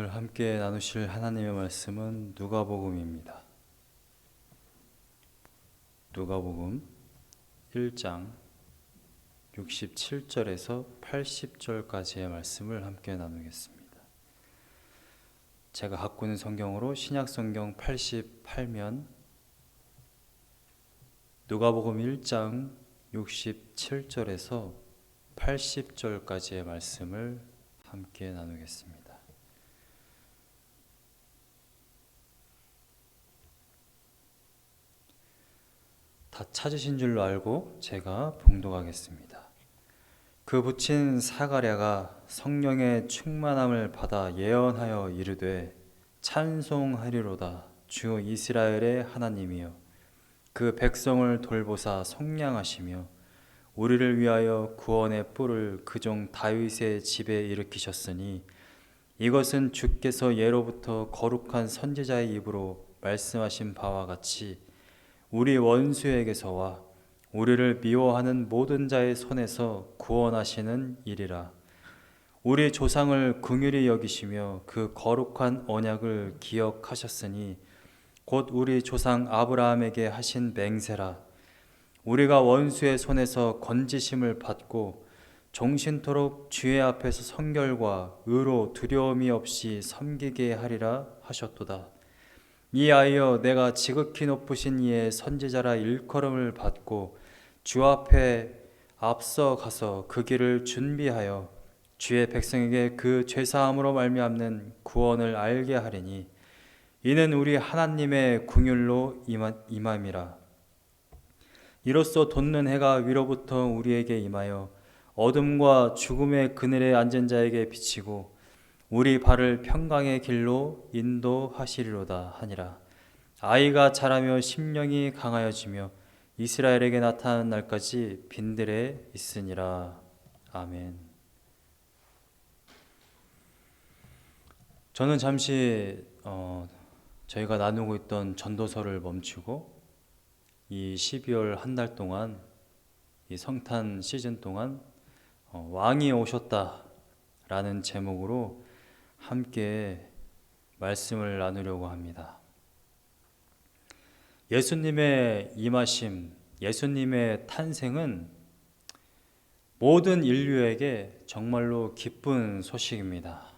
오늘 함께 나누실 하나님의 말씀은 누가복음입니다. 누가복음 1장 67절에서 80절까지의 말씀을 함께 나누겠습니다. 제가 갖고 있는 성경으로 신약성경 88면 누가복음 1장 67절에서 80절까지의 말씀을 함께 나누겠습니다. 다 찾으신 줄로 알고 제가 봉독하겠습니다. 그 붙인 사가랴가 성령의 충만함을 받아 예언하여 이르되 찬송하리로다 주 이스라엘의 하나님이여 그 백성을 돌보사 속량하시며 우리를 위하여 구원의 뿔을 그종 다윗의 집에 일으키셨으니 이것은 주께서 예로부터 거룩한 선지자의 입으로 말씀하신 바와 같이 우리 원수에게서와 우리를 미워하는 모든 자의 손에서 구원하시는 일이라. 우리 조상을 긍휼히 여기시며 그 거룩한 언약을 기억하셨으니 곧 우리 조상 아브라함에게 하신 맹세라. 우리가 원수의 손에서 건지심을 받고 종신토록 주의 앞에서 성결과 의로 두려움이 없이 섬기게 하리라 하셨도다. 이하여 내가 지극히 높으신 이의 선지자라 일컬음을 받고 주 앞에 앞서 가서 그 길을 준비하여 주의 백성에게 그 죄사함으로 말미암는 구원을 알게 하리니 이는 우리 하나님의 긍휼로 임함이라. 이로써 돋는 해가 위로부터 우리에게 임하여 어둠과 죽음의 그늘에 앉은 자에게 비치고 우리 발을 평강의 길로 인도하시리로다 하니라. 아이가 자라며 심령이 강하여지며 이스라엘에게 나타나는 날까지 빈들에 있으니라. 아멘. 저는 잠시 저희가 나누고 있던 전도서를 멈추고 이 12월 한 달 동안 이 성탄 시즌 동안 왕이 오셨다 라는 제목으로 함께 말씀을 나누려고 합니다. 예수님의 임하심, 예수님의 탄생은 모든 인류에게 정말로 기쁜 소식입니다.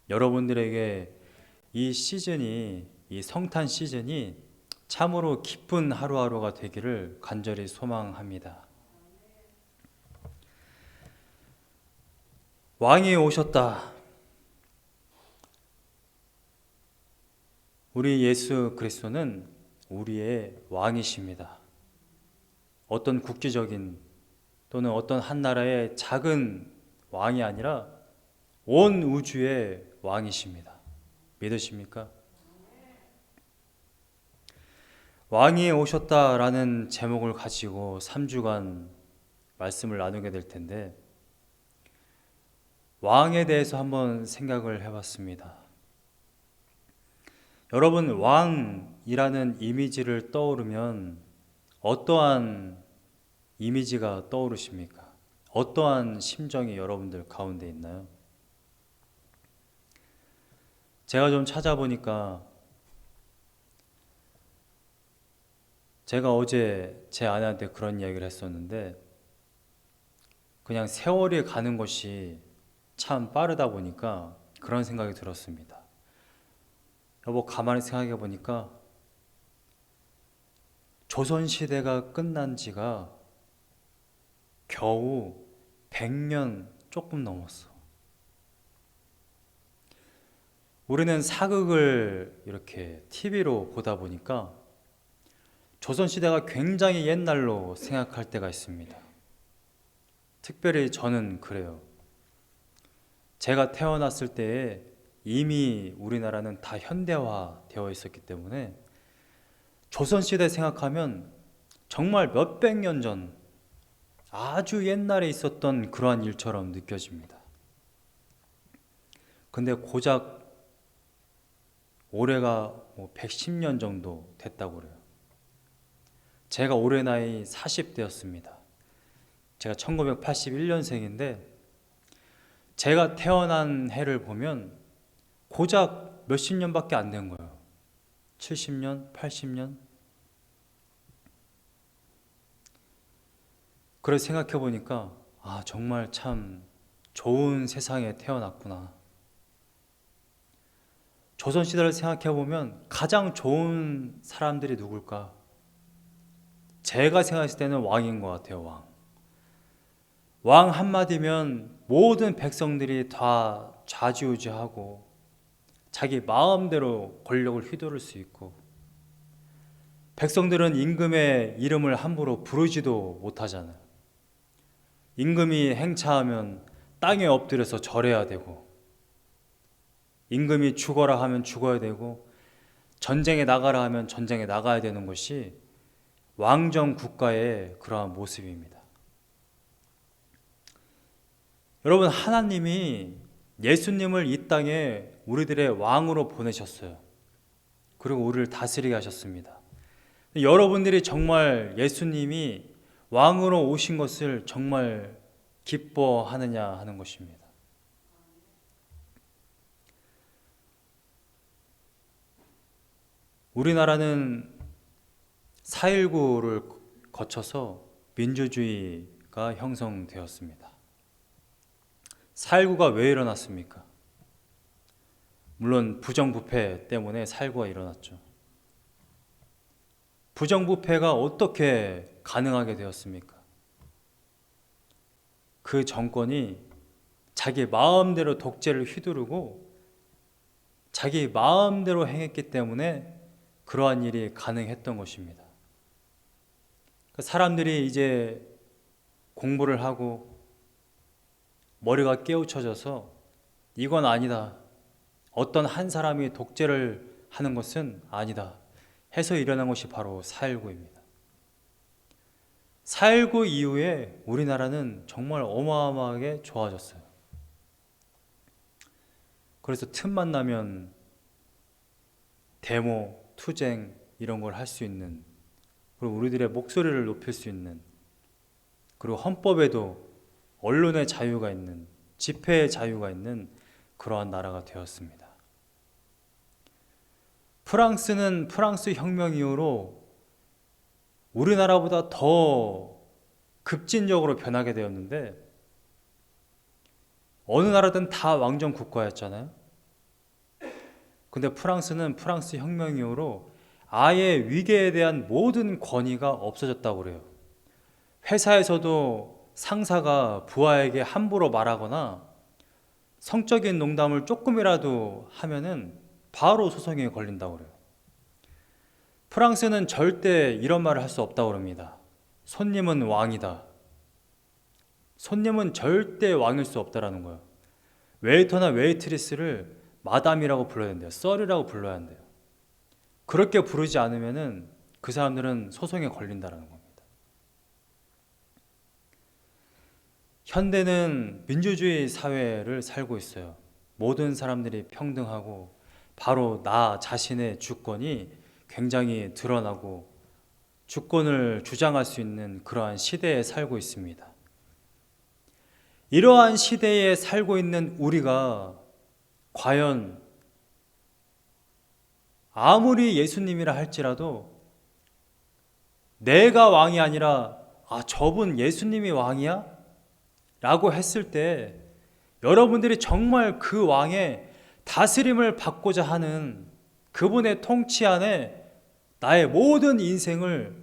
여러분들에게 이 시즌이, 이 성탄 시즌이 참으로 기쁜 하루하루가 되기를 간절히 소망합니다. 왕이 오셨다. 우리 예수 그리스도는 우리의 왕이십니다. 어떤 국지적인 또는 어떤 한 나라의 작은 왕이 아니라 온 우주의 왕이십니다. 믿으십니까? 왕이 오셨다라는 제목을 가지고 3주간 말씀을 나누게 될 텐데 왕에 대해서 한번 생각을 해봤습니다. 여러분, 왕이라는 이미지를 떠오르면 어떠한 이미지가 떠오르십니까? 어떠한 심정이 여러분들 가운데 있나요? 제가 좀 찾아보니까 제가 어제 제 아내한테 그런 이야기를 했었는데 그냥 세월이 가는 것이 참 빠르다 보니까 그런 생각이 들었습니다. 여보, 가만히 생각해 보니까 조선시대가 끝난 지가 겨우 100년 조금 넘었어. 우리는 사극을 이렇게 TV로 보다 보니까 조선시대가 굉장히 옛날로 생각할 때가 있습니다. 특별히 저는 그래요. 제가 태어났을 때에 이미 우리나라는 다 현대화되어 있었기 때문에 조선시대 생각하면 정말 몇백 년 전 아주 옛날에 있었던 그러한 일처럼 느껴집니다. 근데 고작 올해가 110년 정도 됐다고 그래요. 제가 올해 나이 40대였습니다. 제가 1981년생인데 제가 태어난 해를 보면 고작 몇십 년밖에 안 된 거예요. 70년, 80년. 그래서 생각해 보니까 정말 참 좋은 세상에 태어났구나. 조선시대를 생각해 보면 가장 좋은 사람들이 누굴까? 제가 생각했을 때는 왕인 것 같아요. 왕 한마디면 모든 백성들이 다 좌지우지하고 자기 마음대로 권력을 휘두를 수 있고, 백성들은 임금의 이름을 함부로 부르지도 못하잖아요. 임금이 행차하면 땅에 엎드려서 절해야 되고, 임금이 죽어라 하면 죽어야 되고, 전쟁에 나가라 하면 전쟁에 나가야 되는 것이 왕정 국가의 그러한 모습입니다. 여러분, 하나님이 예수님을 이 땅에 우리들의 왕으로 보내셨어요. 그리고 우리를 다스리게 하셨습니다. 여러분들이 정말 예수님이 왕으로 오신 것을 정말 기뻐하느냐 하는 것입니다. 우리나라는 4.19를 거쳐서 민주주의가 형성되었습니다. 4.19가 왜 일어났습니까? 물론 부정부패 때문에 4.19가 일어났죠. 부정부패가 어떻게 가능하게 되었습니까? 그 정권이 자기 마음대로 독재를 휘두르고 자기 마음대로 행했기 때문에 그러한 일이 가능했던 것입니다. 사람들이 이제 공부를 하고 머리가 깨우쳐져서 이건 아니다, 어떤 한 사람이 독재를 하는 것은 아니다 해서 일어난 것이 바로 4.19입니다. 4.19 이후에 우리나라는 정말 어마어마하게 좋아졌어요. 그래서 틈만 나면 데모, 투쟁 이런 걸 할 수 있는, 그리고 우리들의 목소리를 높일 수 있는, 그리고 헌법에도 언론의 자유가 있는, 집회의 자유가 있는 그러한 나라가 되었습니다. 프랑스는 프랑스 혁명 이후로 우리나라보다 더 급진적으로 변하게 되었는데, 어느 나라든 다 왕정 국가였잖아요. 근데 프랑스는 프랑스 혁명 이후로 아예 위계에 대한 모든 권위가 없어졌다고 그래요. 회사에서도 상사가 부하에게 함부로 말하거나 성적인 농담을 조금이라도 하면은 바로 소송에 걸린다고 그래요. 프랑스는 절대 이런 말을 할 수 없다고 합니다. 손님은 왕이다. 손님은 절대 왕일 수 없다라는 거예요. 웨이터나 웨이트리스를 마담이라고 불러야 된대요. 썰이라고 불러야 한대요. 그렇게 부르지 않으면은 그 사람들은 소송에 걸린다라는 겁니다. 현대는 민주주의 사회를 살고 있어요. 모든 사람들이 평등하고 바로 나 자신의 주권이 굉장히 드러나고 주권을 주장할 수 있는 그러한 시대에 살고 있습니다. 이러한 시대에 살고 있는 우리가 과연 아무리 예수님이라 할지라도 내가 왕이 아니라 저분 예수님이 왕이야? 라고 했을 때 여러분들이 정말 그 왕의 다스림을 받고자 하는 그분의 통치 안에 나의 모든 인생을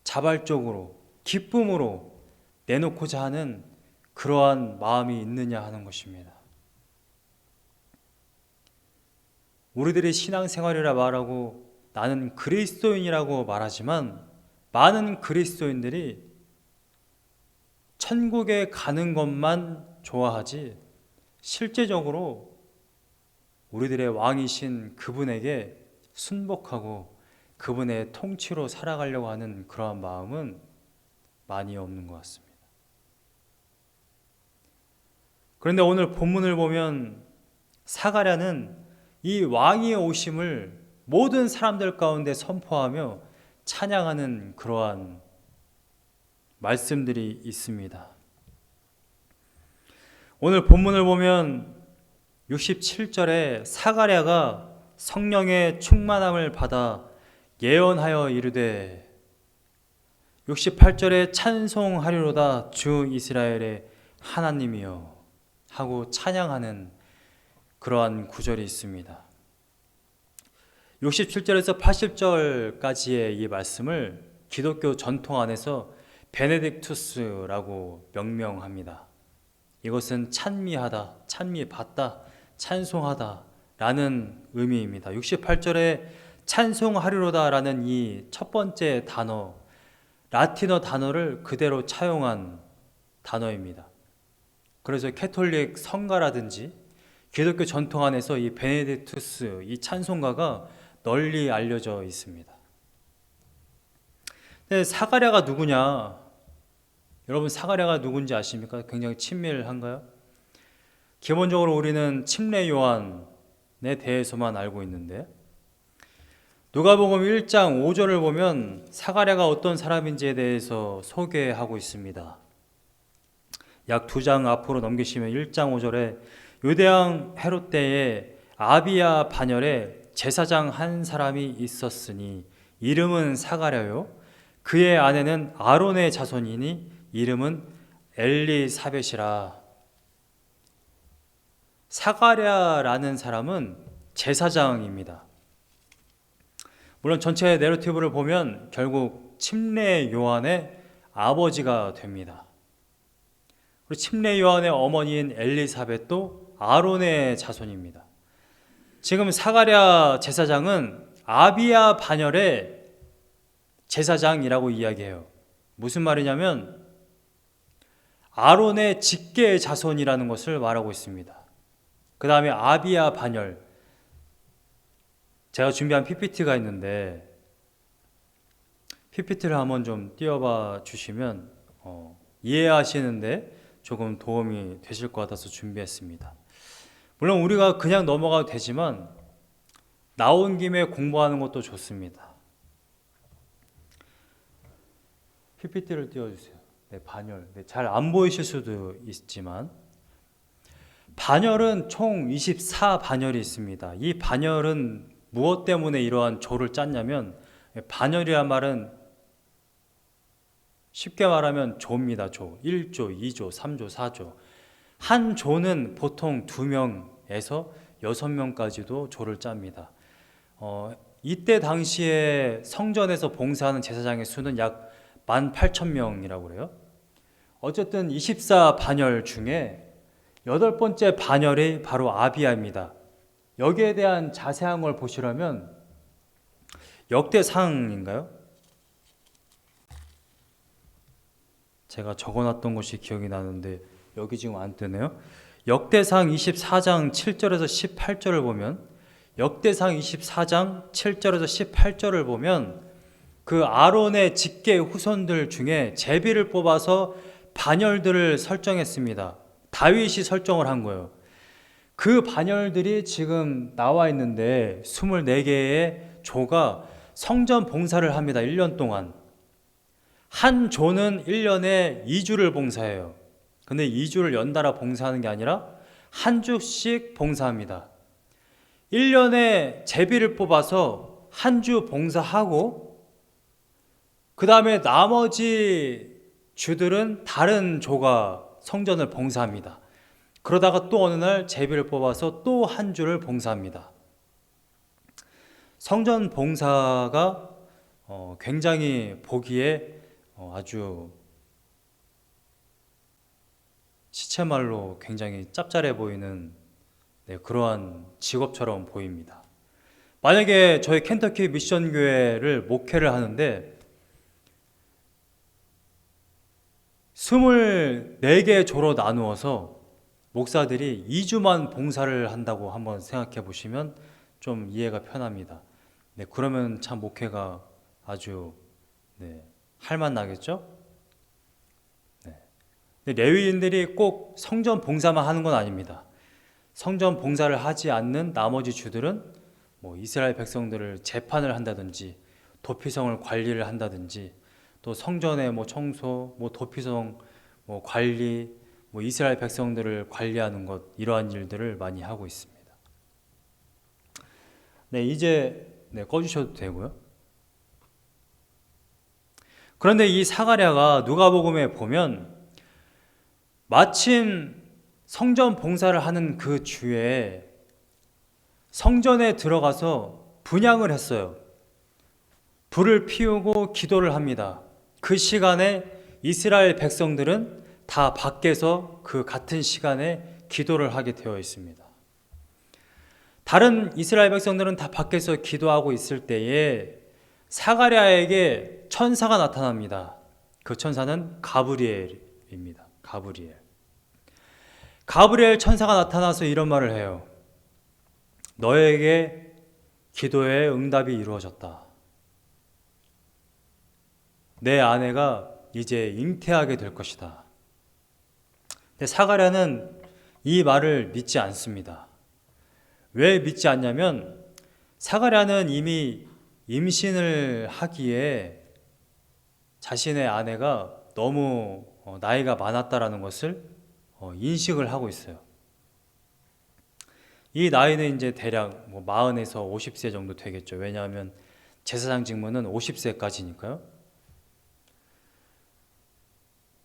자발적으로 기쁨으로 내놓고자 하는 그러한 마음이 있느냐 하는 것입니다. 우리들이 신앙생활이라 말하고 나는 그리스도인이라고 말하지만 많은 그리스도인들이 천국에 가는 것만 좋아하지 실제적으로 우리들의 왕이신 그분에게 순복하고 그분의 통치로 살아가려고 하는 그러한 마음은 많이 없는 것 같습니다. 그런데 오늘 본문을 보면 사가랴는 이 왕의 오심을 모든 사람들 가운데 선포하며 찬양하는 그러한 말씀들이 있습니다. 오늘 본문을 보면 67절에 사가랴가 성령의 충만함을 받아 예언하여 이르되 68절에 찬송하리로다 주 이스라엘의 하나님이여 하고 찬양하는 그러한 구절이 있습니다. 67절에서 80절까지의 이 말씀을 기독교 전통 안에서 베네딕투스라고 명명합니다. 이것은 찬미하다, 찬미받다, 찬송하다 라는 의미입니다. 68절에 찬송하리로다 라는 이 첫 번째 단어, 라틴어 단어를 그대로 차용한 단어입니다. 그래서 캐톨릭 성가라든지 기독교 전통 안에서 이 베네딕투스, 이 찬송가가 널리 알려져 있습니다. 근데 사가랴가 누구냐? 여러분 사가랴가 누군지 아십니까? 굉장히 친밀한가요? 기본적으로 우리는 침례 요한에 대해서만 알고 있는데 누가복음 1장 5절을 보면 사가랴가 어떤 사람인지에 대해서 소개하고 있습니다. 약 2장 앞으로 넘기시면 1장 5절에 유대왕 헤롯 때에 아비야 반열에 제사장 한 사람이 있었으니 이름은 사가랴요 그의 아내는 아론의 자손이니 이름은 엘리사벳이라. 사가랴라는 사람은 제사장입니다. 물론 전체 내러티브를 보면 결국 침례 요한의 아버지가 됩니다. 그리고 침례 요한의 어머니인 엘리사벳도 아론의 자손입니다. 지금 사가랴 제사장은 아비야 반열의 제사장이라고 이야기해요. 무슨 말이냐면 아론의 직계 자손이라는 것을 말하고 있습니다. 그 다음에 아비야 반열, 제가 준비한 PPT가 있는데 PPT를 한번 좀 띄워봐 주시면 이해하시는데 조금 도움이 되실 것 같아서 준비했습니다. 물론 우리가 그냥 넘어가도 되지만 나온 김에 공부하는 것도 좋습니다. PPT를 띄워주세요. 네, 반열. 네, 잘 안 보이실 수도 있지만 반열은 총 24반열이 있습니다. 이 반열은 무엇 때문에 이러한 조를 짰냐면 반열이란 말은 쉽게 말하면 조입니다. 조. 1조, 2조, 3조, 4조. 한 조는 보통 2명에서 6명까지도 조를 짭니다. 이때 당시에 성전에서 봉사하는 제사장의 수는 약 18,000명이라고 그래요. 어쨌든 24반열 중에 8번째 반열이 바로 아비야입니다. 여기에 대한 자세한 걸 보시려면 역대상인가요? 제가 적어놨던 것이 기억이 나는데 여기 지금 안 뜨네요. 역대상 24장 7절에서 18절을 보면 역대상 24장 7절에서 18절을 보면 그 아론의 직계 후손들 중에 제비를 뽑아서 반열들을 설정했습니다. 다윗이 설정을 한 거예요. 그 반열들이 지금 나와 있는데 24개의 조가 성전 봉사를 합니다. 1년 동안. 한 조는 1년에 2주를 봉사해요. 근데 2주를 연달아 봉사하는 게 아니라 한 주씩 봉사합니다. 1년에 제비를 뽑아서 한 주 봉사하고 그 다음에 나머지 주들은 다른 조가 성전을 봉사합니다. 그러다가 또 어느 날 제비를 뽑아서 또 한 주를 봉사합니다. 성전 봉사가 굉장히 보기에 아주 시체말로 굉장히 짭짤해 보이는 그러한 직업처럼 보입니다. 만약에 저희 켄터키 미션 교회를 목회를 하는데 24개 조로 나누어서 목사들이 2주만 봉사를 한다고 한번 생각해 보시면 좀 이해가 편합니다. 그러면 참 목회가 아주 할만 나겠죠? 레위인들이 꼭 성전 봉사만 하는 건 아닙니다. 성전 봉사를 하지 않는 나머지 주들은 이스라엘 백성들을 재판을 한다든지 도피성을 관리를 한다든지 또 성전의 청소, 도피성 관리, 이스라엘 백성들을 관리하는 것, 이러한 일들을 많이 하고 있습니다. 네, 이제 꺼주셔도 되고요. 그런데 이 사가랴가 누가복음에 보면 마침 성전 봉사를 하는 그 주에 성전에 들어가서 분향을 했어요. 불을 피우고 기도를 합니다. 그 시간에 이스라엘 백성들은 다 밖에서 그 같은 시간에 기도를 하게 되어 있습니다. 다른 이스라엘 백성들은 다 밖에서 기도하고 있을 때에 사가랴에게 천사가 나타납니다. 그 천사는 가브리엘입니다. 가브리엘 천사가 나타나서 이런 말을 해요. 너에게 기도의 응답이 이루어졌다. 내 아내가 이제 잉태하게 될 것이다. 근데 사가랴는 이 말을 믿지 않습니다. 왜 믿지 않냐면 사가랴는 이미 임신을 하기에 자신의 아내가 너무 나이가 많았다라는 것을 인식을 하고 있어요. 이 나이는 이제 대략 40에서 50세 정도 되겠죠. 왜냐하면 제사장 직무는 50세까지니까요.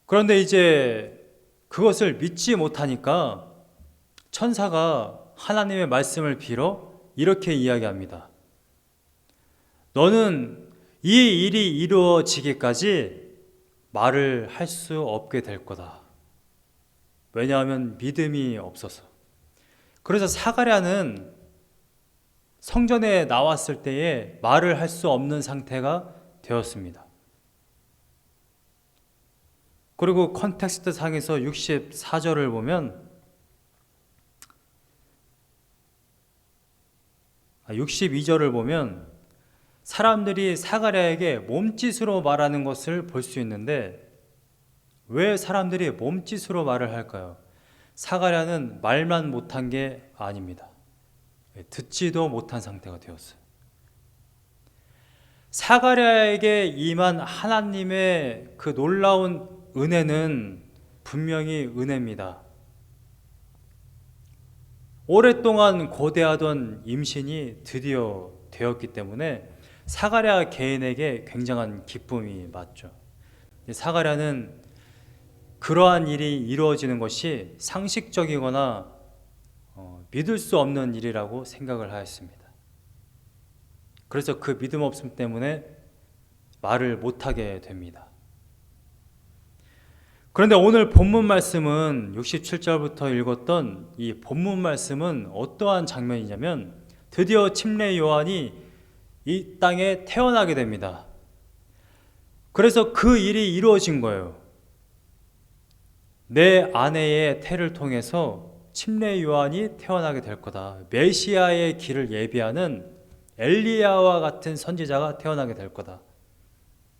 그런데 이제 그것을 믿지 못하니까 천사가 하나님의 말씀을 빌어 이렇게 이야기합니다. 너는 이 일이 이루어지기까지 말을 할 수 없게 될 거다. 왜냐하면 믿음이 없어서. 그래서 사가랴는 성전에 나왔을 때에 말을 할 수 없는 상태가 되었습니다. 그리고 컨텍스트 상에서 64절을 보면 62절을 보면 사람들이 사가랴에게 몸짓으로 말하는 것을 볼 수 있는데 왜 사람들이 몸짓으로 말을 할까요? 사가랴는 말만 못한 게 아닙니다. 듣지도 못한 상태가 되었어요. 사가랴에게 임한 하나님의 그 놀라운 은혜는 분명히 은혜입니다. 오랫동안 고대하던 임신이 드디어 되었기 때문에 사가랴 개인에게 굉장한 기쁨이 맞죠. 사가랴는 그러한 일이 이루어지는 것이 상식적이거나 믿을 수 없는 일이라고 생각을 하였습니다. 그래서 그 믿음 없음 때문에 말을 못하게 됩니다. 그런데 오늘 본문 말씀은 67절부터 읽었던 이 본문 말씀은 어떠한 장면이냐면 드디어 침례 요한이 이 땅에 태어나게 됩니다. 그래서 그 일이 이루어진 거예요. 내 아내의 태를 통해서 침례 요한이 태어나게 될 거다. 메시아의 길을 예비하는 엘리야와 같은 선지자가 태어나게 될 거다.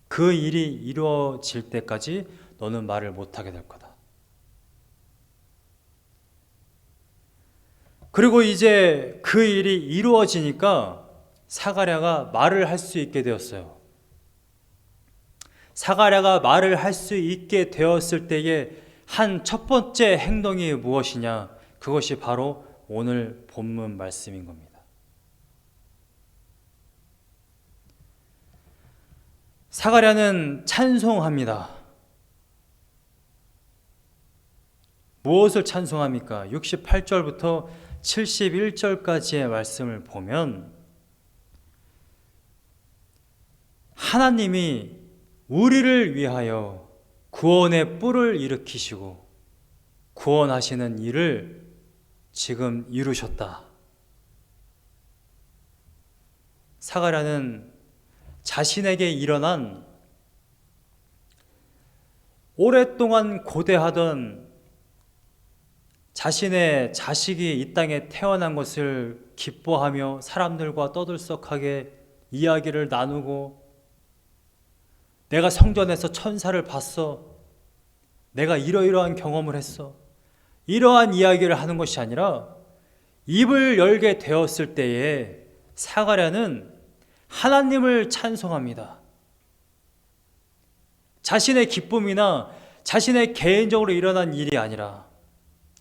그 일이 이루어질 때까지 너는 말을 못하게 될 거다. 그리고 이제 그 일이 이루어지니까 사가랴가 말을 할 수 있게 되었어요. 사가랴가 말을 할 수 있게 되었을 때에 한 첫 번째 행동이 무엇이냐? 그것이 바로 오늘 본문 말씀인 겁니다. 사가랴는 찬송합니다. 무엇을 찬송합니까? 68절부터 71절까지의 말씀을 보면 하나님이 우리를 위하여 구원의 뿔을 일으키시고 구원하시는 일을 지금 이루셨다. 사가랴는 자신에게 일어난 오랫동안 고대하던 자신의 자식이 이 땅에 태어난 것을 기뻐하며 사람들과 떠들썩하게 이야기를 나누고 내가 성전에서 천사를 봤어. 내가 이러이러한 경험을 했어. 이러한 이야기를 하는 것이 아니라 입을 열게 되었을 때에 사가랴는 하나님을 찬송합니다. 자신의 기쁨이나 자신의 개인적으로 일어난 일이 아니라,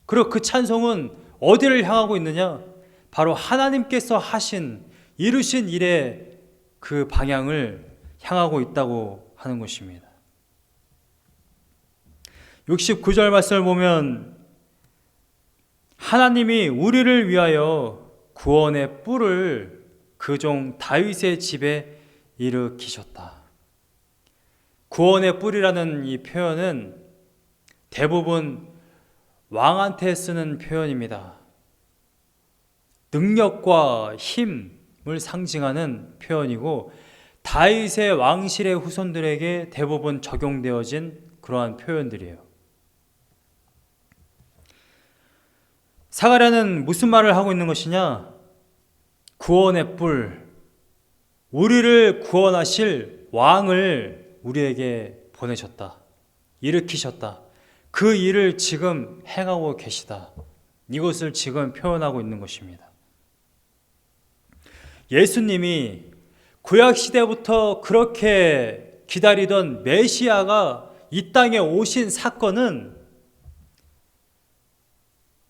그리고 그 찬송은 어디를 향하고 있느냐? 바로 하나님께서 하신, 이루신 일의 그 방향을 향하고 있다고 하는 것입니다. 69절 말씀을 보면 하나님이 우리를 위하여 구원의 뿔을 그 종 다윗의 집에 일으키셨다. 구원의 뿔이라는 이 표현은 대부분 왕한테 쓰는 표현입니다. 능력과 힘을 상징하는 표현이고 다윗의 왕실의 후손들에게 대부분 적용되어진 그러한 표현들이에요. 사가랴는 무슨 말을 하고 있는 것이냐? 구원의 뿔, 우리를 구원하실 왕을 우리에게 보내셨다. 일으키셨다. 그 일을 지금 행하고 계시다. 이것을 지금 표현하고 있는 것입니다. 예수님이 구약시대부터 그렇게 기다리던 메시아가 이 땅에 오신 사건은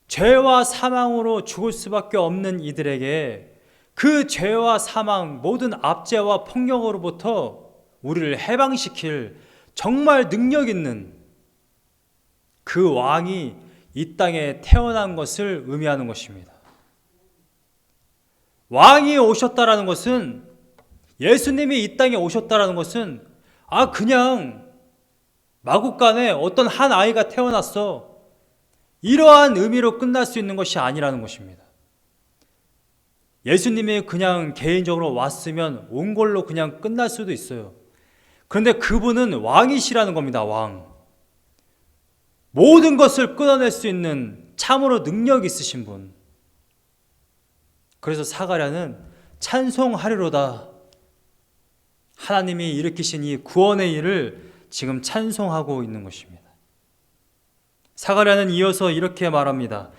죄와 사망으로 죽을 수밖에 없는 이들에게 그 죄와 사망, 모든 압제와 폭력으로부터 우리를 해방시킬 정말 능력 있는 그 왕이 이 땅에 태어난 것을 의미하는 것입니다. 왕이 오셨다라는 것은, 예수님이 이 땅에 오셨다라는 것은 그냥 마국간에 어떤 한 아이가 태어났어, 이러한 의미로 끝날 수 있는 것이 아니라는 것입니다. 예수님이 그냥 개인적으로 왔으면 온 걸로 그냥 끝날 수도 있어요. 그런데 그분은 왕이시라는 겁니다. 왕. 모든 것을 끊어낼 수 있는 참으로 능력 있으신 분. 그래서 사가랴는 찬송하리로다. 하나님이 일으키신 이 구원의 일을 지금 찬송하고 있는 것입니다. 사가랴는 이어서 이렇게 말합니다.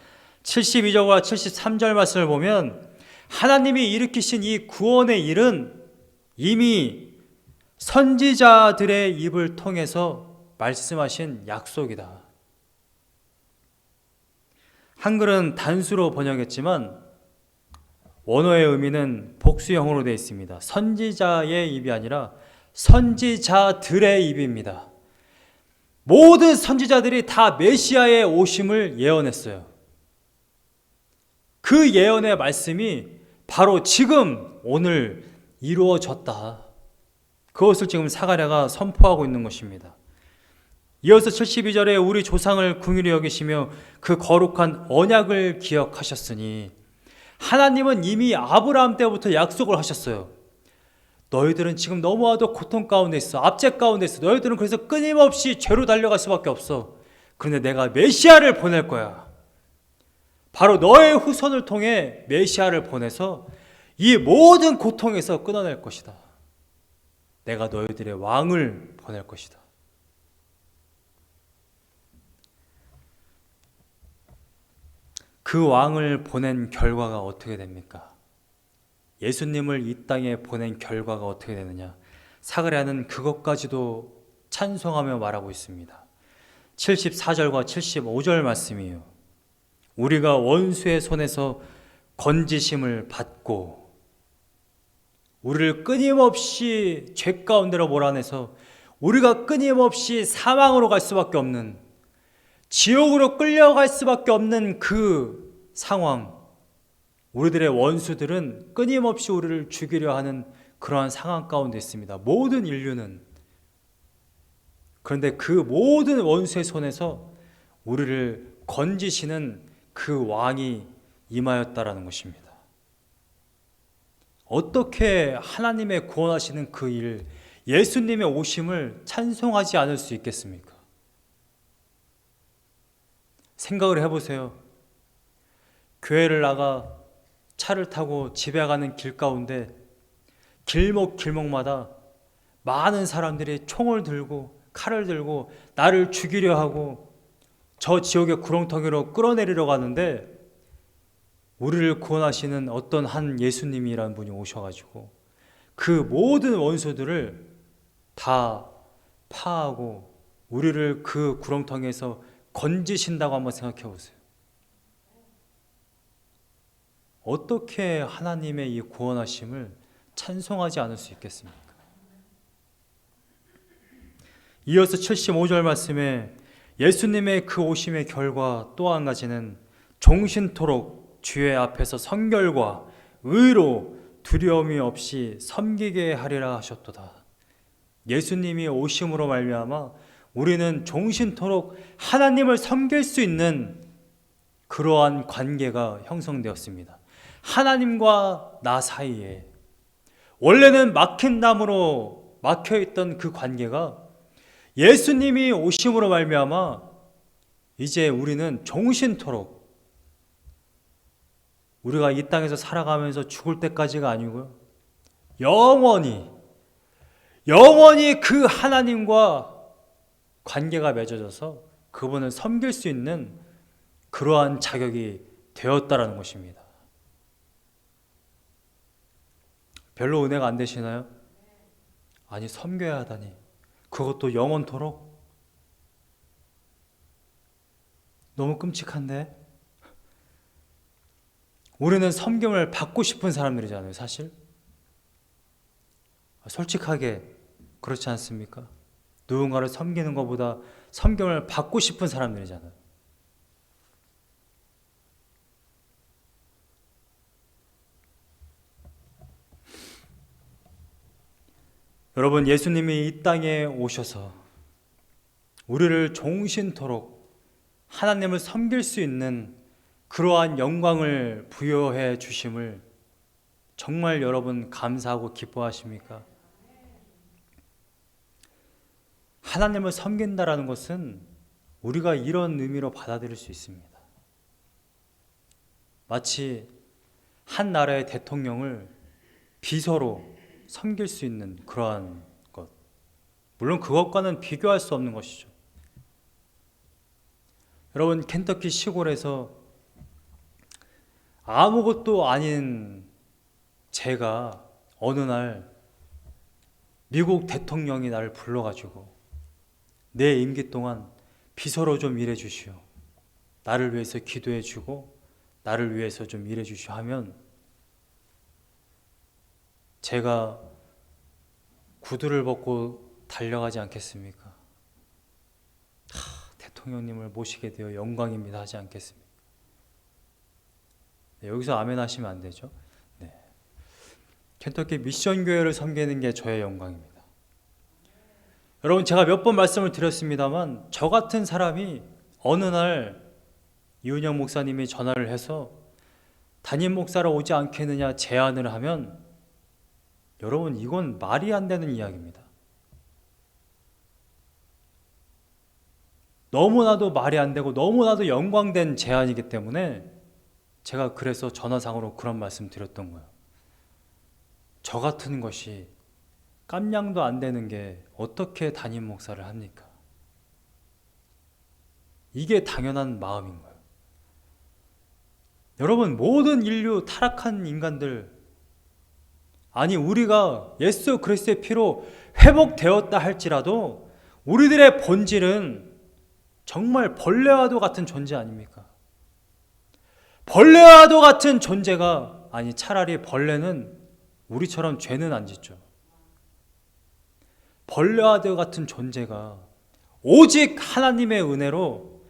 72절과 73절 말씀을 보면 하나님이 일으키신 이 구원의 일은 이미 선지자들의 입을 통해서 말씀하신 약속이다. 한글은 단수로 번역했지만 원어의 의미는 복수형으로 되어 있습니다. 선지자의 입이 아니라 선지자들의 입입니다. 모든 선지자들이 다 메시아의 오심을 예언했어요. 그 예언의 말씀이 바로 지금 오늘 이루어졌다. 그것을 지금 사가랴가 선포하고 있는 것입니다. 이어서 72절에 우리 조상을 긍휼히 여기시며 그 거룩한 언약을 기억하셨으니, 하나님은 이미 아브라함 때부터 약속을 하셨어요. 너희들은 지금 너무나도 고통 가운데 있어. 압제 가운데 있어. 너희들은 그래서 끊임없이 죄로 달려갈 수밖에 없어. 그런데 내가 메시아를 보낼 거야. 바로 너의 후손을 통해 메시아를 보내서 이 모든 고통에서 끊어낼 것이다. 내가 너희들의 왕을 보낼 것이다. 그 왕을 보낸 결과가 어떻게 됩니까? 예수님을 이 땅에 보낸 결과가 어떻게 되느냐? 사가랴는 그것까지도 찬송하며 말하고 있습니다. 74절과 75절 말씀이에요. 우리가 원수의 손에서 건지심을 받고 우리를 끊임없이 죄 가운데로 몰아내서 우리가 끊임없이 사망으로 갈 수밖에 없는, 지옥으로 끌려갈 수밖에 없는 그 상황, 우리들의 원수들은 끊임없이 우리를 죽이려 하는 그러한 상황 가운데 있습니다. 모든 인류는. 그런데 그 모든 원수의 손에서 우리를 건지시는 그 왕이 임하였다라는 것입니다. 어떻게 하나님의 구원하시는 그 일, 예수님의 오심을 찬송하지 않을 수 있겠습니까? 생각을 해보세요. 교회를 나가 차를 타고 집에 가는 길 가운데 길목길목마다 많은 사람들이 총을 들고 칼을 들고 나를 죽이려 하고 저 지옥의 구렁텅이로 끌어내리려고 하는데, 우리를 구원하시는 어떤 한 예수님이라는 분이 오셔가지고 그 모든 원수들을 다 파하고 우리를 그 구렁텅이에서 건지신다고 한번 생각해 보세요. 어떻게 하나님의 이 구원하심을 찬송하지 않을 수 있겠습니까? 이어서 75절 말씀에 예수님의 그 오심의 결과 또 한 가지는 종신토록 주의 앞에서 성결과 의로 두려움이 없이 섬기게 하리라 하셨도다. 예수님이 오심으로 말미암아 우리는 종신토록 하나님을 섬길 수 있는 그러한 관계가 형성되었습니다. 하나님과 나 사이에 원래는 막힌 나무로 막혀있던 그 관계가 예수님이 오심으로 말미암아 이제 우리는 종신토록, 우리가 이 땅에서 살아가면서 죽을 때까지가 아니고요, 영원히 그 하나님과 관계가 맺어져서 그분을 섬길 수 있는 그러한 자격이 되었다라는 것입니다. 별로 은혜가 안 되시나요? 아니, 섬겨야 하다니, 그것도 영원토록? 너무 끔찍한데? 우리는 섬김을 받고 싶은 사람들이잖아요, 사실. 솔직하게 그렇지 않습니까? 누군가를 섬기는 것보다 섬김을 받고 싶은 사람들이잖아요. 여러분, 예수님이 이 땅에 오셔서 우리를 종신토록 하나님을 섬길 수 있는 그러한 영광을 부여해 주심을 정말 여러분 감사하고 기뻐하십니까? 하나님을 섬긴다라는 것은 우리가 이런 의미로 받아들일 수 있습니다. 마치 한 나라의 대통령을 비서로 섬길 수 있는 그러한 것. 물론 그것과는 비교할 수 없는 것이죠. 여러분, 켄터키 시골에서 아무것도 아닌 제가 어느 날 미국 대통령이 나를 불러가지고 내 임기 동안 비서로 좀 일해 주시오, 나를 위해서 기도해 주고 나를 위해서 좀 일해 주시오 하면 제가 구두를 벗고 달려가지 않겠습니까? 대통령님을 모시게 되어 영광입니다 하지 않겠습니까? 네, 여기서 아멘 하시면 안 되죠. 네. 켄터키 미션교회를 섬기는 게 저의 영광입니다. 여러분, 제가 몇 번 말씀을 드렸습니다만 저 같은 사람이 어느 날 이은영 목사님이 전화를 해서 담임 목사로 오지 않겠느냐 제안을 하면 여러분, 이건 말이 안 되는 이야기입니다. 너무나도 말이 안 되고 너무나도 영광된 제안이기 때문에 제가 그래서 전화상으로 그런 말씀 드렸던 거예요. 저 같은 것이 깜냥도 안 되는 게 어떻게 담임 목사를 합니까? 이게 당연한 마음인 거예요. 여러분, 모든 인류 타락한 인간들, 아니 우리가 예수 그리스도의 피로 회복되었다 할지라도 우리들의 본질은 정말 벌레와도 같은 존재 아닙니까? 벌레와도 같은 존재가, 아니 차라리 벌레는 우리처럼 죄는 안 짓죠. 벌레와도 같은 존재가 오직 하나님의 은혜로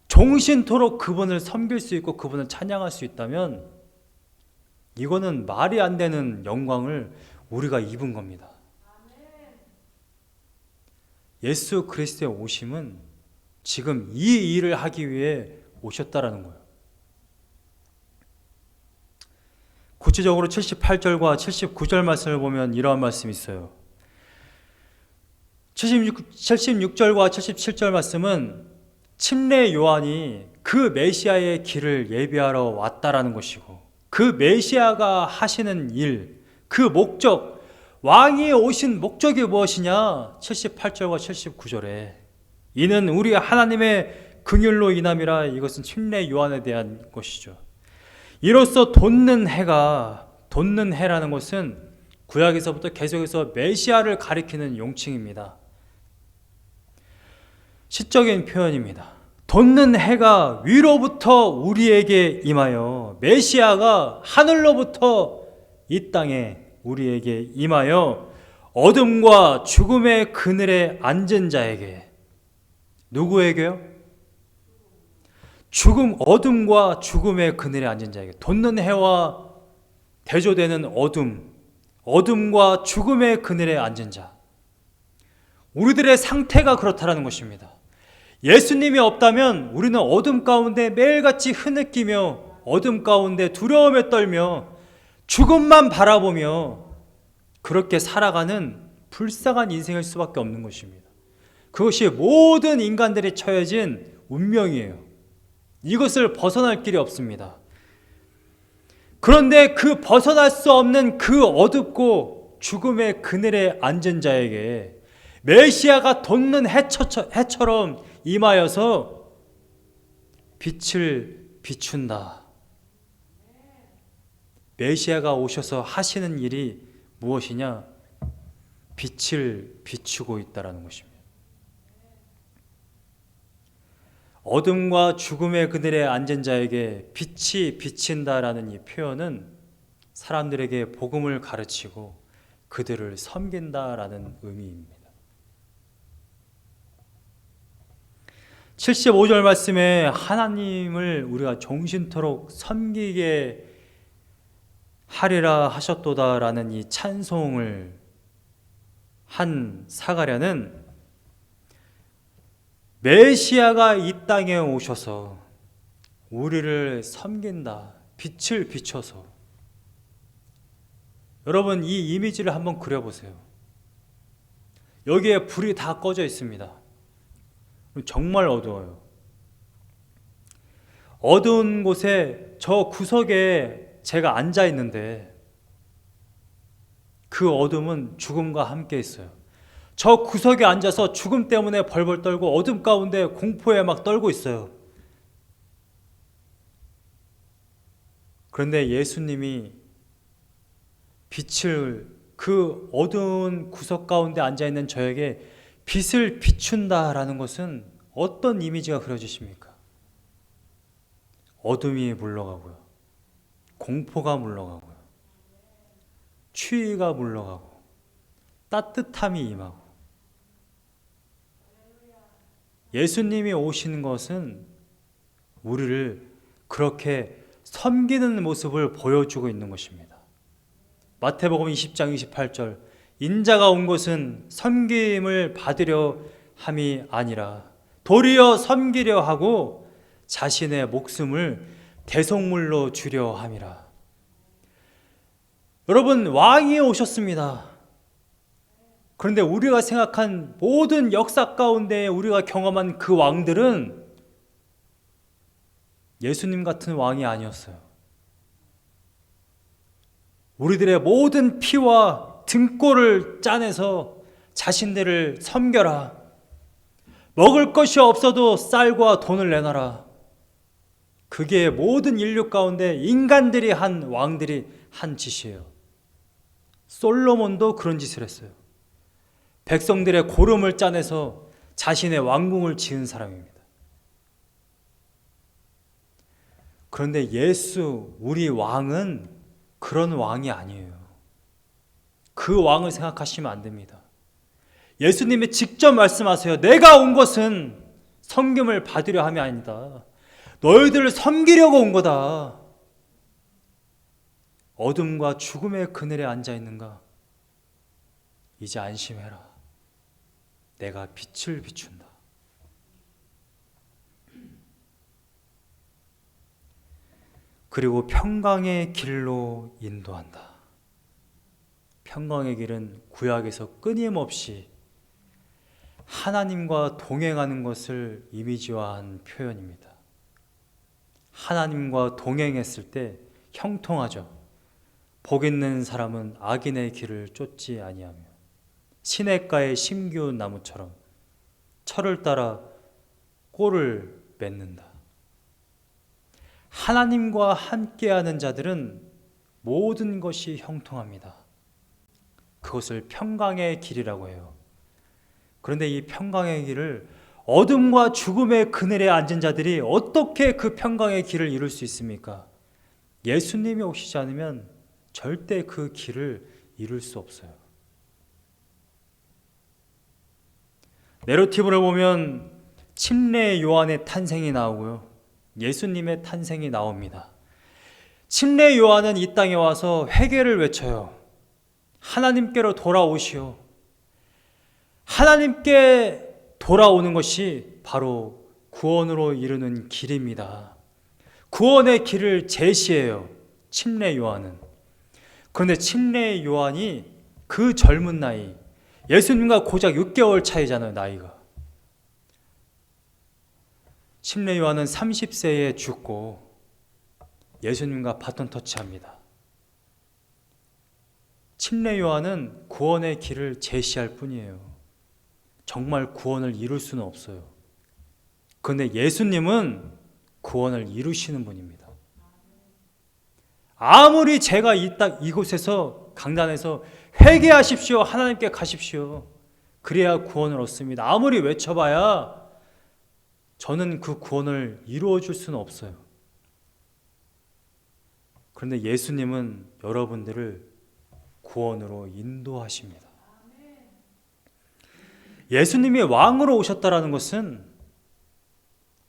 종신토록 그분을 섬길 수 있고 그분을 찬양할 수 있다면 이거는 말이 안 되는 영광을 우리가 입은 겁니다. 예수 그리스도의 오심은 지금 이 일을 하기 위해 오셨다라는 거예요. 구체적으로 78절과 79절 말씀을 보면 이러한 말씀이 있어요. 76절과 77절 말씀은 침례 요한이 그 메시아의 길을 예비하러 왔다라는 것이고, 그 메시아가 하시는 일, 그 목적, 왕이 오신 목적이 무엇이냐? 78절과 79절에 이는 우리 하나님의 긍휼로 인함이라. 이것은 침례 요한에 대한 것이죠. 이로써 돋는 해라는 것은 구약에서부터 계속해서 메시아를 가리키는 용칭입니다. 시적인 표현입니다. 돋는 해가 위로부터 우리에게 임하여, 메시아가 하늘로부터 이 땅에 우리에게 임하여 어둠과 죽음의 그늘에 앉은 자에게, 누구에게요? 어둠과 죽음의 그늘에 앉은 자에게, 돋는 해와 대조되는 어둠과 죽음의 그늘에 앉은 자, 우리들의 상태가 그렇다라는 것입니다. 예수님이 없다면 우리는 어둠 가운데 매일같이 흐느끼며 어둠 가운데 두려움에 떨며 죽음만 바라보며 그렇게 살아가는 불쌍한 인생일 수밖에 없는 것입니다. 그것이 모든 인간들이 처해진 운명이에요. 이것을 벗어날 길이 없습니다. 그런데 그 벗어날 수 없는 그 어둡고 죽음의 그늘에 앉은 자에게 메시아가 돋는 해처럼 임하여서 빛을 비춘다. 메시아가 오셔서 하시는 일이 무엇이냐? 빛을 비추고 있다라는 것입니다. 어둠과 죽음의 그늘에 앉은 자에게 빛이 비친다라는 이 표현은 사람들에게 복음을 가르치고 그들을 섬긴다라는 의미입니다. 75절 말씀에 하나님을 우리가 종신토록 섬기게 하리라 하셨도다라는 이 찬송을 한 사가랴는 메시아가 이 땅에 오셔서 우리를 섬긴다, 빛을 비춰서. 여러분, 이 이미지를 한번 그려보세요. 여기에 불이 다 꺼져 있습니다. 정말 어두워요. 어두운 곳에 저 구석에 제가 앉아 있는데 그 어둠은 죽음과 함께 있어요. 저 구석에 앉아서 죽음 때문에 벌벌 떨고 어둠 가운데 공포에 막 떨고 있어요. 그런데 예수님이 빛을, 그 어두운 구석 가운데 앉아있는 저에게 빛을 비춘다라는 것은 어떤 이미지가 그려지십니까? 어둠이 물러가고요, 공포가 물러가고요, 추위가 물러가고 따뜻함이 임하고. 예수님이 오시는 것은 우리를 그렇게 섬기는 모습을 보여주고 있는 것입니다. 마태복음 20장 28절, 인자가 온 것은 섬김을 받으려 함이 아니라 도리어 섬기려 하고 자신의 목숨을 대속물로 주려 함이라. 여러분, 왕이 오셨습니다. 그런데 우리가 생각한 모든 역사 가운데 우리가 경험한 그 왕들은 예수님 같은 왕이 아니었어요. 우리들의 모든 피와 등골을 짜내서 자신들을 섬겨라, 먹을 것이 없어도 쌀과 돈을 내놔라, 그게 모든 인류 가운데 인간들이 한, 왕들이 한 짓이에요. 솔로몬도 그런 짓을 했어요. 백성들의 고름을 짜내서 자신의 왕궁을 지은 사람입니다. 그런데 예수, 우리 왕은 그런 왕이 아니에요. 그 왕을 생각하시면 안 됩니다. 예수님이 직접 말씀하세요. 내가 온 것은 섬김을 받으려 함이 아니다. 너희들을 섬기려고 온 거다. 어둠과 죽음의 그늘에 앉아 있는가? 이제 안심해라. 내가 빛을 비춘다. 그리고 평강의 길로 인도한다. 평강의 길은 구약에서 끊임없이 하나님과 동행하는 것을 이미지화한 표현입니다. 하나님과 동행했을 때 형통하죠. 복 있는 사람은 악인의 길을 쫓지 아니하며 시냇가의 심기운 나무처럼 철을 따라 꼴을 맺는다. 하나님과 함께하는 자들은 모든 것이 형통합니다. 그것을 평강의 길이라고 해요. 그런데 이 평강의 길을 어둠과 죽음의 그늘에 앉은 자들이 어떻게 그 평강의 길을 이룰 수 있습니까? 예수님이 오시지 않으면 절대 그 길을 이룰 수 없어요. 내러티브를 보면 침례 요한의 탄생이 나오고요, 예수님의 탄생이 나옵니다. 침례 요한은 이 땅에 와서 회개를 외쳐요. 하나님께로 돌아오시오. 하나님께 돌아오는 것이 바로 구원으로 이르는 길입니다. 구원의 길을 제시해요, 침례 요한은. 그런데 침례 요한이 그 젊은 나이, 예수님과 고작 6개월 차이잖아요, 나이가. 침례 요한은 30세에 죽고 예수님과 바톤 터치합니다. 침례 요한은 구원의 길을 제시할 뿐이에요. 정말 구원을 이룰 수는 없어요. 그런데 예수님은 구원을 이루시는 분입니다. 아무리 제가 이곳에서 강단에서 회개하십시오, 하나님께 가십시오, 그래야 구원을 얻습니다, 아무리 외쳐봐야 저는 그 구원을 이루어 줄 수는 없어요. 그런데 예수님은 여러분들을 구원으로 인도하십니다. 예수님이 왕으로 오셨다라는 것은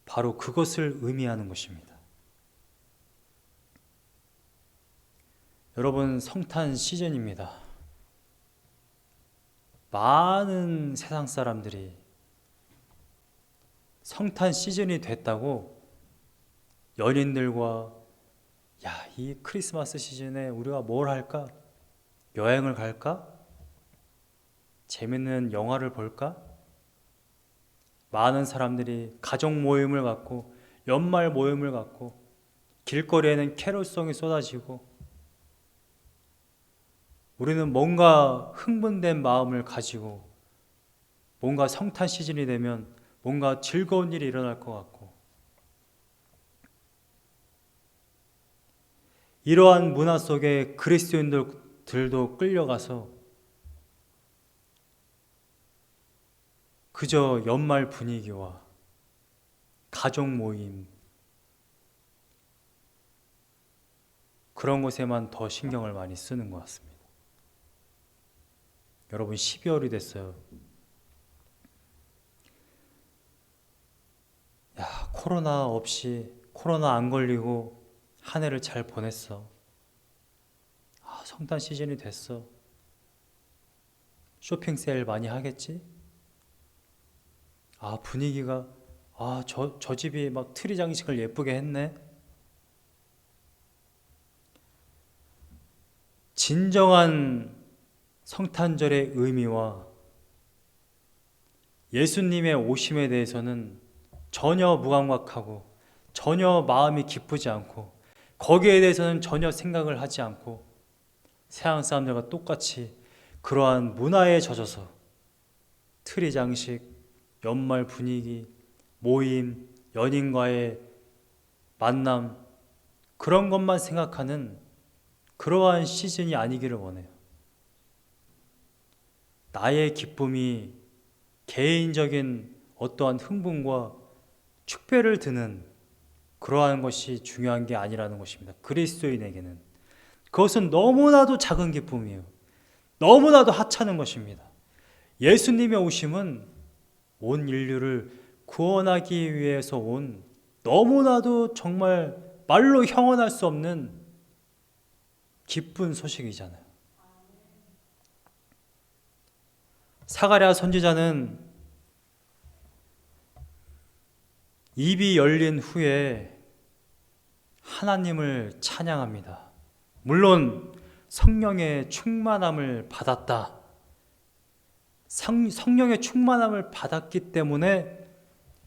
바로 그것을 의미하는 것입니다. 여러분, 성탄 시즌입니다. 많은 세상 사람들이 성탄 시즌이 됐다고 연인들과 이 크리스마스 시즌에 우리가 뭘 할까? 여행을 갈까? 재밌는 영화를 볼까? 많은 사람들이 가족 모임을 갖고, 연말 모임을 갖고, 길거리에는 캐롤송이 쏟아지고, 우리는 뭔가 흥분된 마음을 가지고 뭔가 성탄 시즌이 되면 뭔가 즐거운 일이 일어날 것 같고, 이러한 문화 속에 그리스도인들도 끌려가서 그저 연말 분위기와 가족 모임, 그런 것에만 더 신경을 많이 쓰는 것 같습니다. 여러분, 12월이 됐어요. 코로나 없이, 코로나 안 걸리고 한 해를 잘 보냈어. 성탄 시즌이 됐어. 쇼핑 세일 많이 하겠지? 분위기가, 저 집이 막 트리 장식을 예쁘게 했네. 진정한 성탄절의 의미와 예수님의 오심에 대해서는 전혀 무감각하고 전혀 마음이 기쁘지 않고 거기에 대해서는 전혀 생각을 하지 않고 세상 사람들과 똑같이 그러한 문화에 젖어서 트리 장식, 연말 분위기, 모임, 연인과의 만남, 그런 것만 생각하는 그러한 시즌이 아니기를 원해요. 나의 기쁨이 개인적인 어떠한 흥분과 축배를 드는 그러한 것이 중요한 게 아니라는 것입니다. 그리스도인에게는 그것은 너무나도 작은 기쁨이에요. 너무나도 하찮은 것입니다. 예수님의 오심은 온 인류를 구원하기 위해서 온, 너무나도 정말 말로 형언할 수 없는 기쁜 소식이잖아요. 사가랴 선지자는 입이 열린 후에 하나님을 찬양합니다. 물론 성령의 충만함을 받았다. 성령의 충만함을 받았기 때문에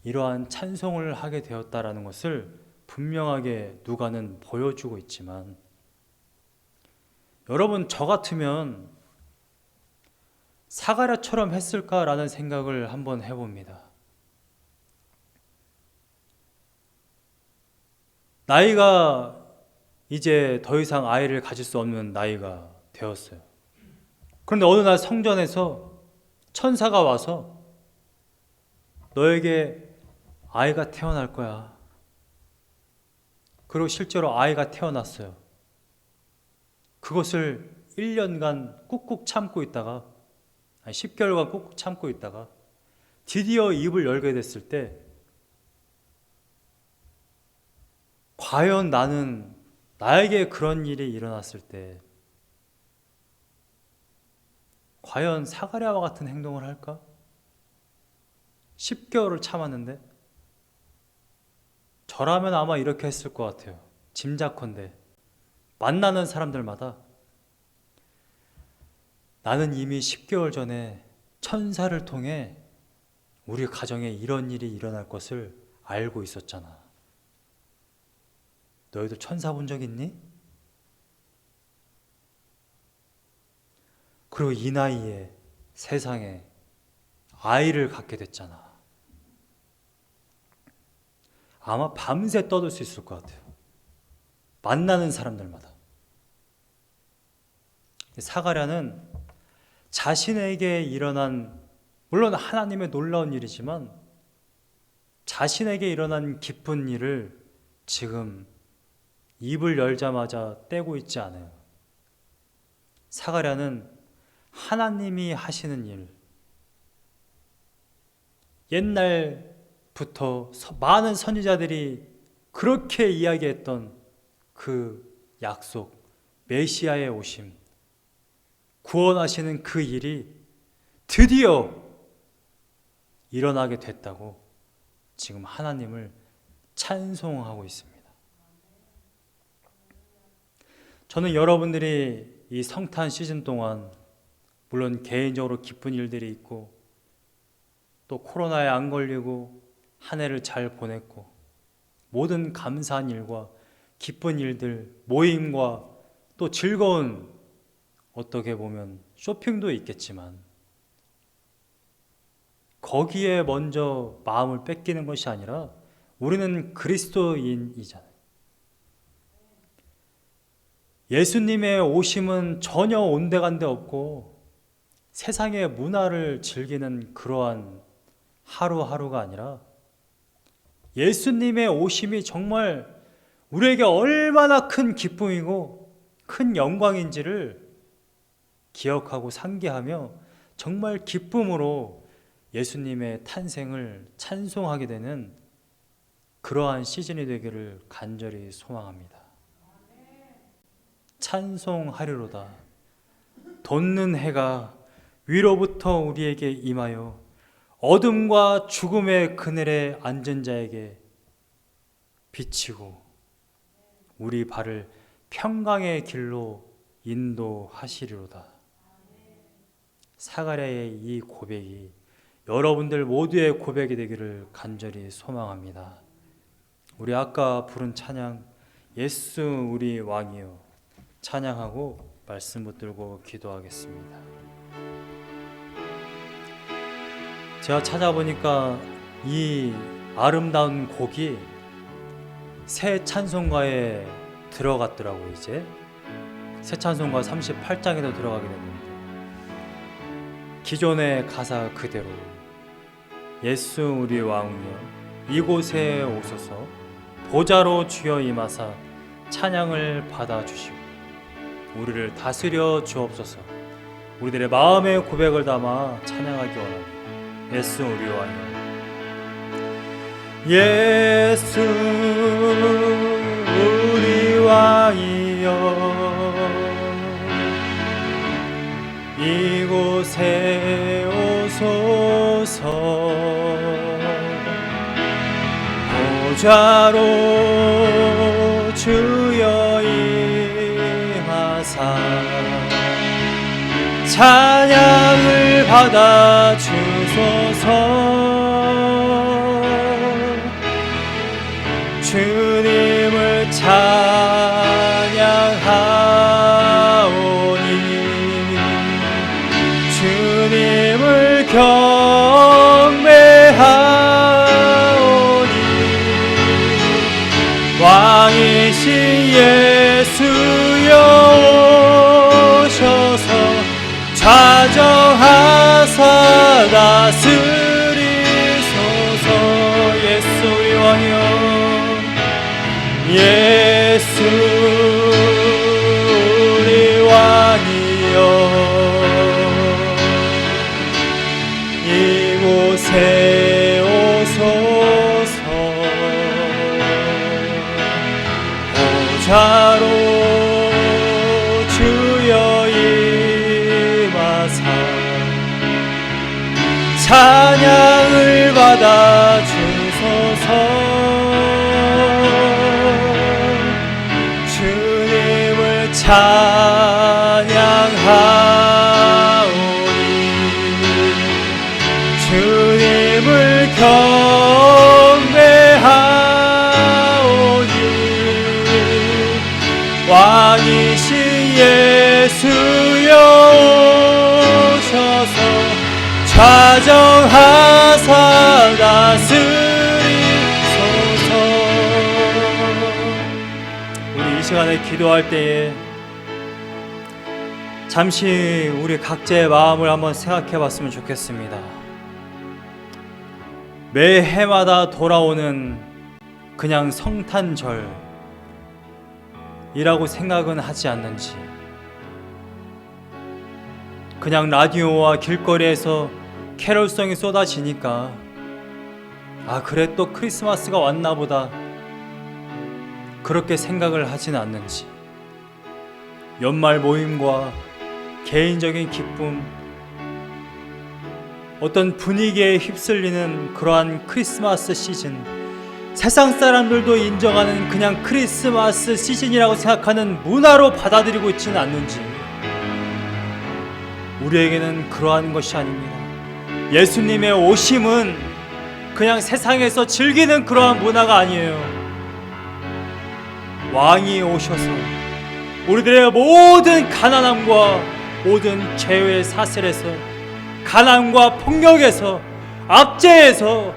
이러한 찬송을 하게 되었다라는 것을 분명하게 누가는 보여주고 있지만, 여러분, 저 같으면 사가랴처럼 했을까라는 생각을 한번 해봅니다. 나이가 이제 더 이상 아이를 가질 수 없는 나이가 되었어요. 그런데 어느 날 성전에서 천사가 와서 너에게 아이가 태어날 거야. 그리고 실제로 아이가 태어났어요. 그것을 1년간 꾹꾹 참고 있다가, 10개월간 꾹꾹 참고 있다가 드디어 입을 열게 됐을 때, 과연 나에게 그런 일이 일어났을 때 과연 사가랴와 같은 행동을 할까? 10개월을 참았는데 저라면 아마 이렇게 했을 것 같아요. 짐작컨대 만나는 사람들마다 나는 이미 10개월 전에 천사를 통해 우리 가정에 이런 일이 일어날 것을 알고 있었잖아. 너희도 천사 본 적 있니? 그리고 이 나이에 세상에 아이를 갖게 됐잖아. 아마 밤새 떠들 수 있을 것 같아요. 만나는 사람들마다. 사가랴는 자신에게 일어난, 물론 하나님의 놀라운 일이지만 자신에게 일어난 기쁜 일을 지금 입을 열자마자 떼고 있지 않아요. 사가랴는 하나님이 하시는 일, 옛날부터 많은 선지자들이 그렇게 이야기했던 그 약속, 메시아의 오심, 구원하시는 그 일이 드디어 일어나게 됐다고 지금 하나님을 찬송하고 있습니다. 저는 여러분들이 이 성탄 시즌 동안 물론 개인적으로 기쁜 일들이 있고 또 코로나에 안 걸리고 한 해를 잘 보냈고 모든 감사한 일과 기쁜 일들, 모임과 또 즐거운 어떻게 보면 쇼핑도 있겠지만 거기에 먼저 마음을 뺏기는 것이 아니라 우리는 그리스도인이잖아요. 예수님의 오심은 전혀 온데간데 없고 세상의 문화를 즐기는 그러한 하루하루가 아니라 예수님의 오심이 정말 우리에게 얼마나 큰 기쁨이고 큰 영광인지를 기억하고 상기하며 정말 기쁨으로 예수님의 탄생을 찬송하게 되는 그러한 시즌이 되기를 간절히 소망합니다. 찬송하리로다. 돋는 해가 위로부터 우리에게 임하여 어둠과 죽음의 그늘에 앉은 자에게 비치고 우리 발을 평강의 길로 인도하시리로다. 사가랴의 이 고백이 여러분들 모두의 고백이 되기를 간절히 소망합니다. 우리 아까 부른 찬양 예수 우리 왕이여 찬양하고 말씀 붙들고 기도하겠습니다. 제가 찾아보니까 이 아름다운 곡이 새 찬송가에 들어갔더라고요. 이제 새 찬송가 38장에도 들어가게 됩니다. 기존의 가사 그대로 예수 우리 왕이여 이곳에 오소서 보좌로 주여 임하사 찬양을 받아주시고 우리를 다스려 주옵소서. 우리들의 마음의 고백을 담아 찬양하기 원합니다. 예수 우리 왕이여 예수 우리 왕이여 이곳에 오소서 보좌로 주여 임하사 찬양을 받아 주소서. 주님을 찬양하오니 주님을 경배하오니 왕이신 예수여 오셔서 좌정하사 다스리소서. 자로 주여 임하사 찬양을 받아 주소서. 주님을 찬양하오니 주님을 경배하오니 왕이신 예수여 오셔서 좌정하사 다스리소서. 우리 이 시간에 기도할 때에 잠시 우리 각자의 마음을 한번 생각해 봤으면 좋겠습니다. 매해마다 돌아오는 그냥 성탄절이라고 생각은 하지 않는지, 그냥 라디오와 길거리에서 캐롤송이 쏟아지니까 아 그래 또 크리스마스가 왔나 보다 그렇게 생각을 하진 않는지, 연말 모임과 개인적인 기쁨, 어떤 분위기에 휩쓸리는 그러한 크리스마스 시즌, 세상 사람들도 인정하는 그냥 크리스마스 시즌이라고 생각하는 문화로 받아들이고 있지는 않는지, 우리에게는 그러한 것이 아닙니다. 예수님의 오심은 그냥 세상에서 즐기는 그러한 문화가 아니에요. 왕이 오셔서 우리들의 모든 가난함과 모든 죄의 사슬에서, 가난과 폭력에서, 압제에서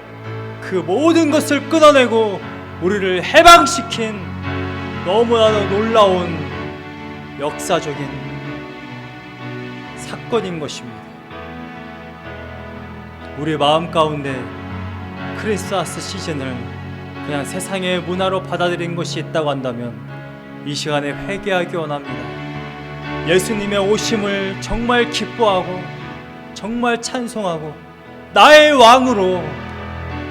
그 모든 것을 끊어내고 우리를 해방시킨 너무나도 놀라운 역사적인 사건인 것입니다. 우리 마음 가운데 크리스마스 시즌을 그냥 세상의 문화로 받아들인 것이 있다고 한다면 이 시간에 회개하기 원합니다. 예수님의 오심을 정말 기뻐하고 정말 찬송하고 나의 왕으로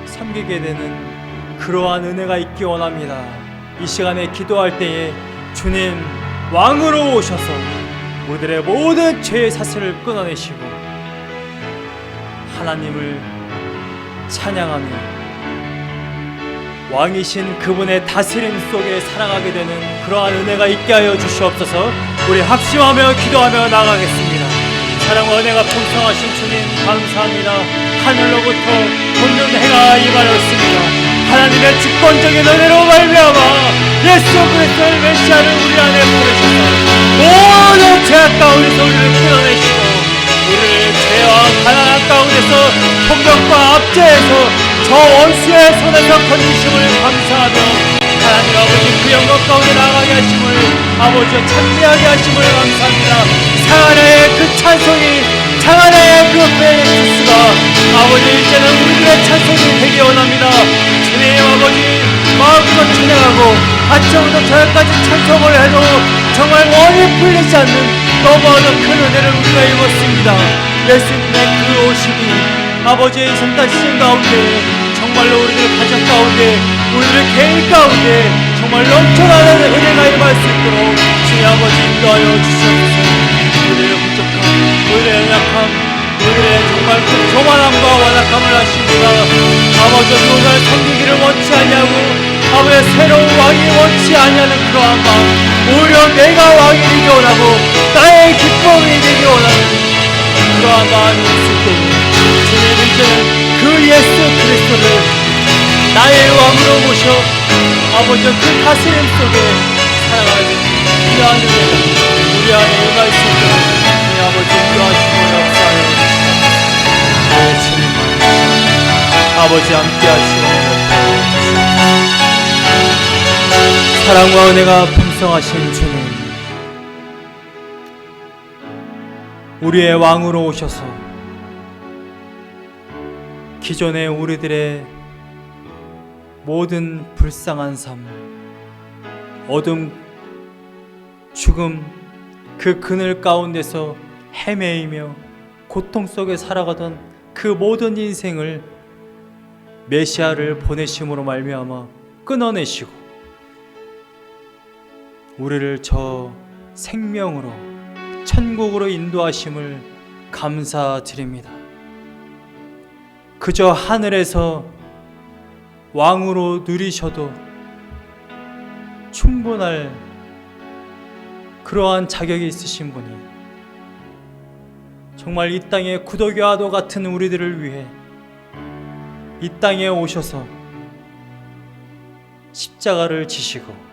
섬기게 되는 그러한 은혜가 있기 원합니다. 이 시간에 기도할 때에 주님 왕으로 오셔서 우리들의 모든 죄의 사슬을 끊어내시고 하나님을 찬양하며 왕이신 그분의 다스림 속에 살아가게 되는 그러한 은혜가 있게 하여 주시옵소서. 우리 합심하며 기도하며 나가겠습니다. 사랑과 은혜가 풍성하신 주님 감사합니다. 하늘로부터 돕는 해가 임하였습니다. 하나님의 주권적인 은혜로 말미암아 예수 그리스도의 메시아를 우리 안에 보내셔서 모든 죄악 가운데서 우리를 끊어내시고 우리를 죄와 가난한 가운데서 폭력과 압제에서 저 원수의 손에서 건지심을 감사하며 하나님 아버지 그 영광 가운데 나아가게 하심을 아버지여 찬미하게 하심을 감사합니다. 장안의 그 찬송이, 장안의 그 베네투스가 아버지 이제는 우리들의 찬송이 되기 원합니다. 주님 아버지 마음껏 찬양하고 아침부터 저녁까지 찬송을 해도 정말 원이 풀리지 않는 너무나도 큰 은혜를 우리가 입었습니다. 예수님의 그 오심이 아버지의 성탄 시즌 가운데 정말로 우리들 가정 가운데 우리들 개인 가운데 정말 넘쳐나는 은혜가 임할 수 있도록 주님 아버지 인도하여 주시옵소서. 우리의 부족함, 우리의 연약함, 우리의 정말 그 교만함과 완악함을 하십니다. 아버지 오늘 섬기기를 원치 아니하고 아버지 새로운 왕이 원치 아니하는 그러한 마음, 오히려 내가 왕이 되기 원하고 나의 기쁨이 되기 원하는 그러한 마음이 있을 때에 주님 이제는 그 예수 그리스도를 나의 왕으로 모셔 아버지 그 다스림 속에 살아가는 귀한 은혜가 우리 안에 임할 수 있도록 주님 아버지 인도하시고 역사하여 주시옵소서. 아버지 함께 하시고 사랑과 은혜가 풍성하신 주님, 우리의 왕으로 오셔서 기존의 우리들의 모든 불쌍한 삶, 어둠, 죽음, 그 그늘 가운데서 헤매이며 고통 속에 살아가던 그 모든 인생을 메시아를 보내심으로 말미암아 끊어내시고 우리를 저 생명으로 천국으로 인도하심을 감사드립니다. 그저 하늘에서 왕으로 누리셔도 충분할 그러한 자격이 있으신 분이 정말 이 땅의 구더기와도 같은 우리들을 위해 이 땅에 오셔서 십자가를 지시고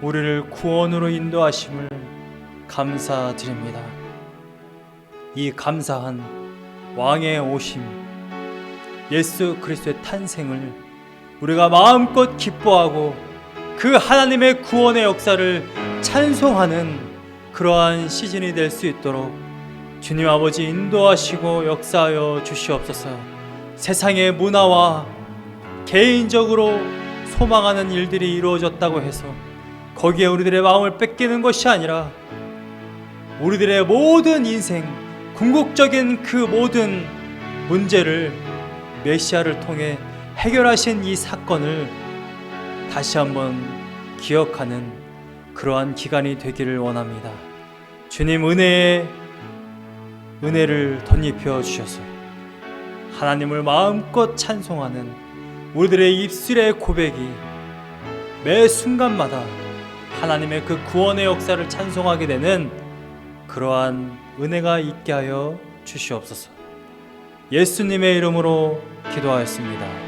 우리를 구원으로 인도하심을 감사드립니다. 이 감사한 왕의 오심, 예수 그리스도의 탄생을 우리가 마음껏 기뻐하고 그 하나님의 구원의 역사를 찬송하는 그러한 시즌이 될 수 있도록 주님 아버지 인도하시고 역사하여 주시옵소서. 세상의 문화와 개인적으로 소망하는 일들이 이루어졌다고 해서 거기에 우리들의 마음을 뺏기는 것이 아니라 우리들의 모든 인생, 궁극적인 그 모든 문제를 메시아를 통해 해결하신 이 사건을 다시 한번 기억하는 그러한 기간이 되기를 원합니다. 주님 은혜를 덧입혀 주셔서 하나님을 마음껏 찬송하는 우리들의 입술의 고백이 매 순간마다 하나님의 그 구원의 역사를 찬송하게 되는 그러한 은혜가 있게 하여 주시옵소서. 예수님의 이름으로 기도하였습니다.